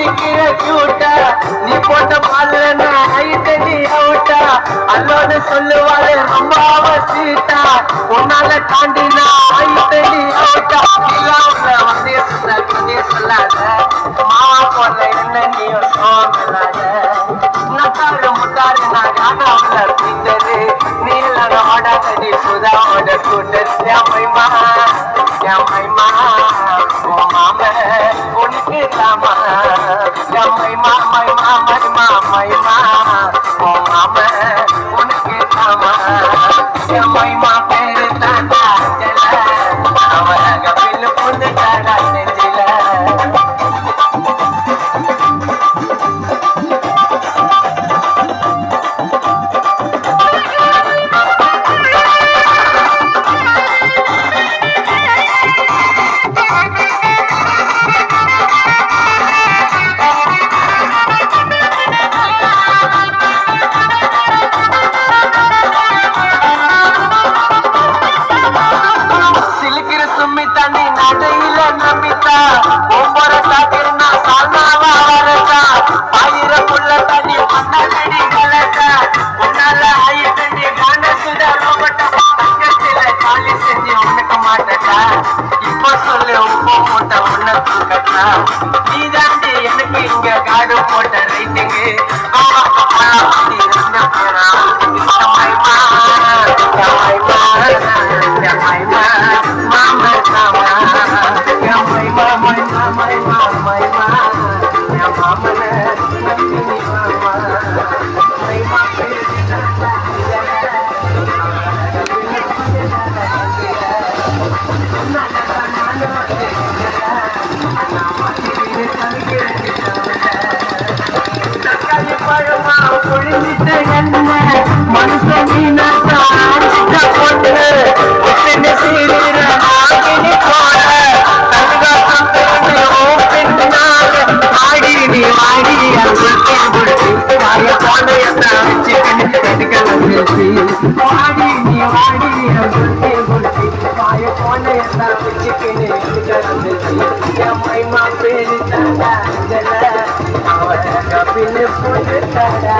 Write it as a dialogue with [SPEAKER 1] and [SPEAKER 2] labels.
[SPEAKER 1] சிரிக்கிற கியூட்டா நீ போட்ட பால்ல ஐட்டடி அவுட்டா அல்லோன்னு சொல்லுவாரு ரொம்ப அவசீட்டா உன்னால தாண்டி நான் ஐட்டடி அவுட்டா வந்தே சொல்லாத மாவா போல என்ன நீயும் சோமில்லாத நட்டாரு முட்டாரு நான் காணாமல பீட்டரு நீ இல்ல ஓடாதடி சுதாவோட ஸ்கூட்டர் என் மைமா ஓ மாம உனக்கு தாமா என் மைமா ஓ மாம உனக்கு தாமா என் மைமா பேரு தாண்டா அவரக பில்லு புந்து தாடா நெஞ்சில இப்ப சொல்லு உப்பு போட்ட உன்ன கட்டா நீ தாண்டி எனக்கு இங்க காடு போட்ட ரைட்டுங்க மனுஷன் போட்டு ஆடி நீ வாடி வாடி நீ வாடி மைமா பேரு தாடா அவரக பின்னு போட்டு தாடா